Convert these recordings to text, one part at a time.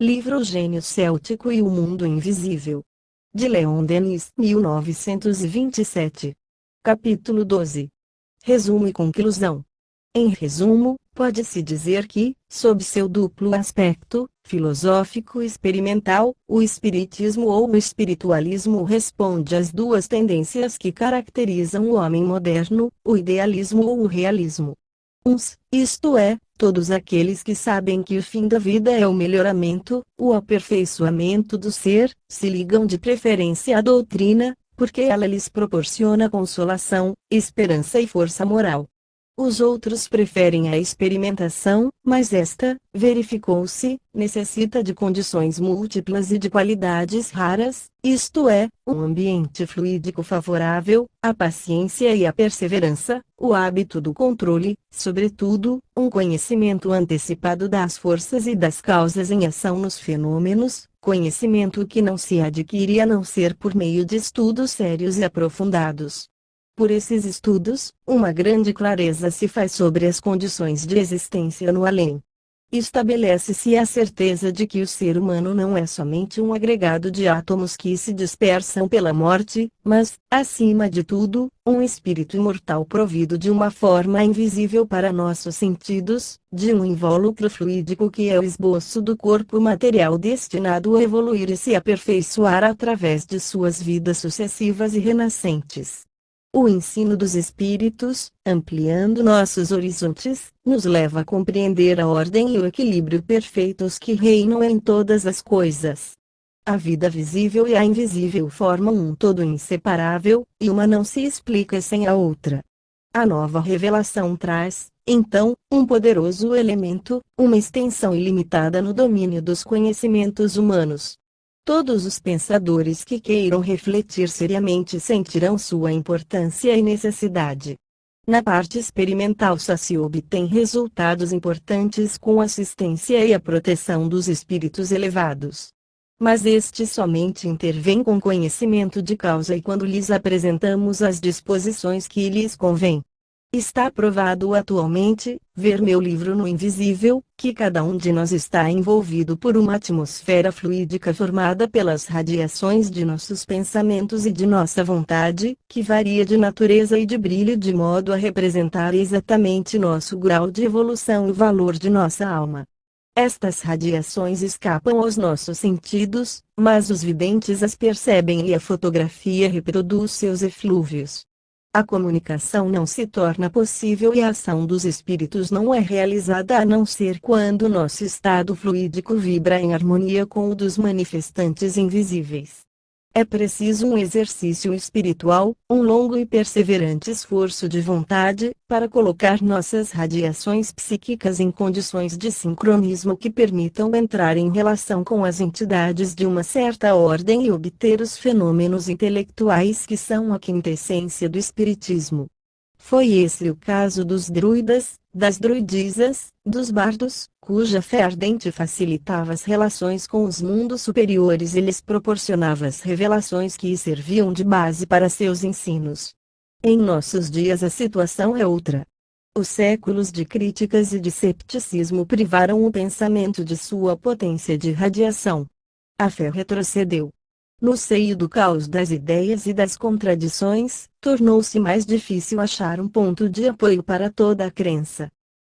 Livro O Gênio Céltico e o Mundo Invisível. De Leon Denis, 1927. Capítulo 12. Resumo e conclusão. Em resumo, pode-se dizer que, sob seu duplo aspecto, filosófico e experimental, o espiritismo ou o espiritualismo responde às duas tendências que caracterizam o homem moderno, o idealismo ou o realismo. Uns, isto é, todos aqueles que sabem que o fim da vida é o melhoramento, o aperfeiçoamento do ser, se ligam de preferência à doutrina, porque ela lhes proporciona consolação, esperança e força moral. Os outros preferem a experimentação, mas esta, verificou-se, necessita de condições múltiplas e de qualidades raras, isto é, um ambiente fluídico favorável, a paciência e a perseverança, o hábito do controle, sobretudo, um conhecimento antecipado das forças e das causas em ação nos fenômenos, conhecimento que não se adquire a não ser por meio de estudos sérios e aprofundados. Por esses estudos, uma grande clareza se faz sobre as condições de existência no além. Estabelece-se a certeza de que o ser humano não é somente um agregado de átomos que se dispersam pela morte, mas, acima de tudo, um espírito imortal provido de uma forma invisível para nossos sentidos, de um invólucro fluídico que é o esboço do corpo material destinado a evoluir e se aperfeiçoar através de suas vidas sucessivas e renascentes. O ensino dos espíritos, ampliando nossos horizontes, nos leva a compreender a ordem e o equilíbrio perfeitos que reinam em todas as coisas. A vida visível e a invisível formam um todo inseparável, e uma não se explica sem a outra. A nova revelação traz, então, um poderoso elemento, uma extensão ilimitada no domínio dos conhecimentos humanos. Todos os pensadores que queiram refletir seriamente sentirão sua importância e necessidade. Na parte experimental só se obtém resultados importantes com a assistência e a proteção dos espíritos elevados. Mas estes somente intervêm com conhecimento de causa e quando lhes apresentamos as disposições que lhes convém. Está provado atualmente, ver meu livro No Invisível, que cada um de nós está envolvido por uma atmosfera fluídica formada pelas radiações de nossos pensamentos e de nossa vontade, que varia de natureza e de brilho de modo a representar exatamente nosso grau de evolução e o valor de nossa alma. Estas radiações escapam aos nossos sentidos, mas os videntes as percebem e a fotografia reproduz seus eflúvios. A comunicação não se torna possível e a ação dos espíritos não é realizada a não ser quando nosso estado fluídico vibra em harmonia com o dos manifestantes invisíveis. É preciso um exercício espiritual, um longo e perseverante esforço de vontade, para colocar nossas radiações psíquicas em condições de sincronismo que permitam entrar em relação com as entidades de uma certa ordem e obter os fenômenos intelectuais que são a quintessência do espiritismo. Foi esse o caso dos druidas, das druidisas, dos bardos, cuja fé ardente facilitava as relações com os mundos superiores e lhes proporcionava as revelações que serviam de base para seus ensinos. Em nossos dias a situação é outra. Os séculos de críticas e de cepticismo privaram o pensamento de sua potência de radiação. A fé retrocedeu. No seio do caos das ideias e das contradições, tornou-se mais difícil achar um ponto de apoio para toda a crença.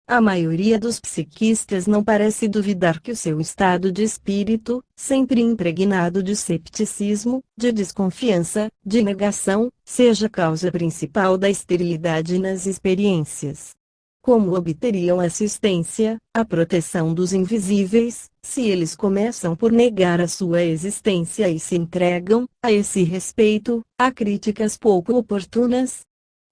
A maioria dos psiquistas não parece duvidar que o seu estado de espírito, sempre impregnado de cepticismo, de desconfiança, de negação, seja a causa principal da esterilidade nas experiências. Como obteriam assistência, a proteção dos invisíveis, se eles começam por negar a sua existência e se entregam, a esse respeito, a críticas pouco oportunas?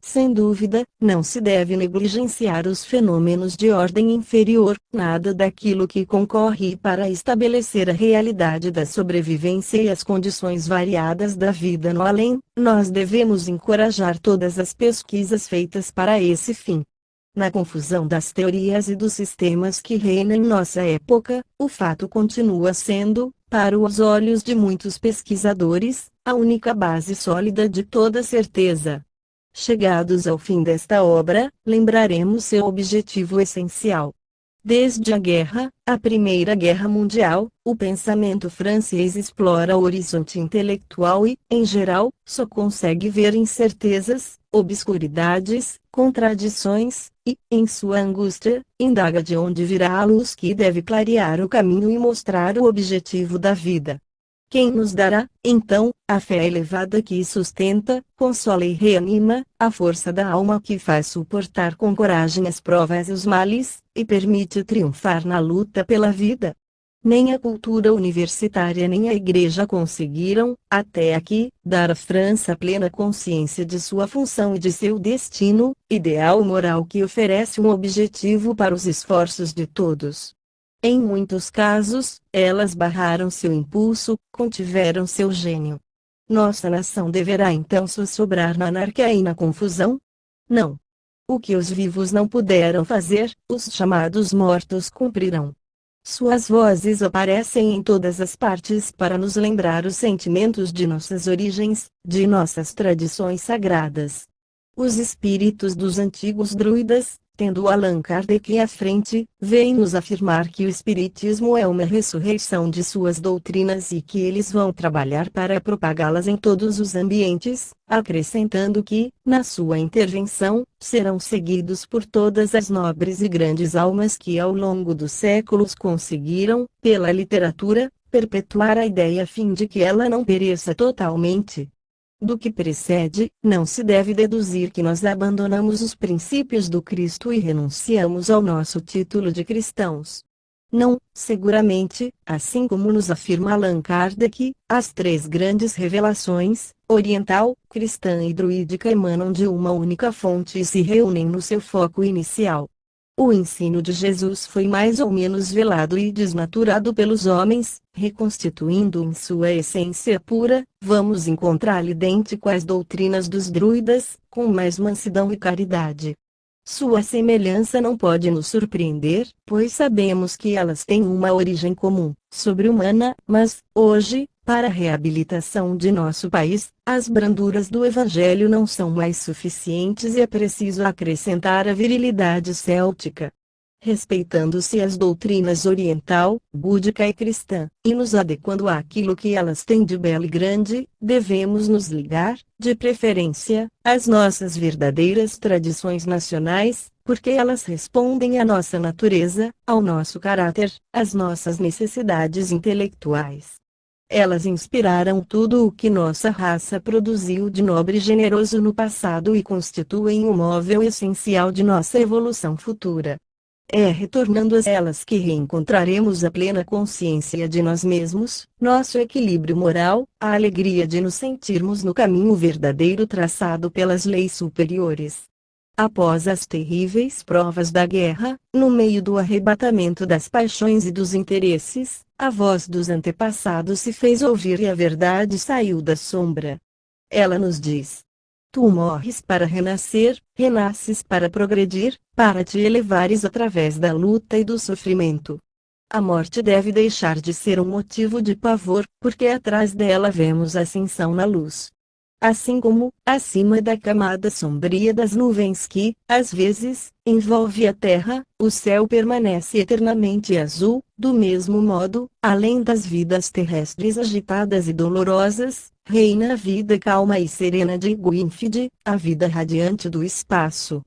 Sem dúvida, não se deve negligenciar os fenômenos de ordem inferior, nada daquilo que concorre para estabelecer a realidade da sobrevivência e as condições variadas da vida no além. Nós devemos encorajar todas as pesquisas feitas para esse fim. Na confusão das teorias e dos sistemas que reinam em nossa época, o fato continua sendo, para os olhos de muitos pesquisadores, a única base sólida de toda certeza. Chegados ao fim desta obra, lembraremos seu objetivo essencial. Desde a Primeira Guerra Mundial, o pensamento francês explora o horizonte intelectual e, em geral, só consegue ver incertezas, obscuridades, contradições, e, em sua angústia, indaga de onde virá a luz que deve clarear o caminho e mostrar o objetivo da vida. Quem nos dará, então, a fé elevada que sustenta, consola e reanima, a força da alma que faz suportar com coragem as provas e os males, e permite triunfar na luta pela vida? Nem a cultura universitária nem a Igreja conseguiram, até aqui, dar à França plena consciência de sua função e de seu destino, ideal moral que oferece um objetivo para os esforços de todos. Em muitos casos, elas barraram seu impulso, contiveram seu gênio. Nossa nação deverá então sussurrar na anarquia e na confusão? Não. O que os vivos não puderam fazer, os chamados mortos cumprirão. Suas vozes aparecem em todas as partes para nos lembrar os sentimentos de nossas origens, de nossas tradições sagradas. Os espíritos dos antigos druidas, tendo Allan Kardec à frente, vêm-nos afirmar que o Espiritismo é uma ressurreição de suas doutrinas e que eles vão trabalhar para propagá-las em todos os ambientes, acrescentando que, na sua intervenção, serão seguidos por todas as nobres e grandes almas que ao longo dos séculos conseguiram, pela literatura, perpetuar a ideia a fim de que ela não pereça totalmente. Do que precede, não se deve deduzir que nós abandonamos os princípios do Cristo e renunciamos ao nosso título de cristãos. Não, seguramente, assim como nos afirma Allan Kardec, as três grandes revelações, oriental, cristã e druídica, emanam de uma única fonte e se reúnem no seu foco inicial. O ensino de Jesus foi mais ou menos velado e desnaturado pelos homens, reconstituindo em sua essência pura, vamos encontrar-lhe idêntico às doutrinas dos druidas, com mais mansidão e caridade. Sua semelhança não pode nos surpreender, pois sabemos que elas têm uma origem comum, sobre-humana, mas, hoje, para a reabilitação de nosso país, as branduras do Evangelho não são mais suficientes e é preciso acrescentar a virilidade céltica. Respeitando-se as doutrinas oriental, búdica e cristã, e nos adequando àquilo que elas têm de belo e grande, devemos nos ligar, de preferência, às nossas verdadeiras tradições nacionais, porque elas respondem à nossa natureza, ao nosso caráter, às nossas necessidades intelectuais. Elas inspiraram tudo o que nossa raça produziu de nobre e generoso no passado e constituem o móvel essencial de nossa evolução futura. É retornando a elas que reencontraremos a plena consciência de nós mesmos, nosso equilíbrio moral, a alegria de nos sentirmos no caminho verdadeiro traçado pelas leis superiores. Após as terríveis provas da guerra, no meio do arrebatamento das paixões e dos interesses, a voz dos antepassados se fez ouvir e a verdade saiu da sombra. Ela nos diz: tu morres para renascer, renasces para progredir, para te elevares através da luta e do sofrimento. A morte deve deixar de ser um motivo de pavor, porque atrás dela vemos ascensão na luz. Assim como, acima da camada sombria das nuvens que, às vezes, envolve a terra, o céu permanece eternamente azul, do mesmo modo, além das vidas terrestres agitadas e dolorosas, reina a vida calma e serena de Gwynfide, a vida radiante do espaço.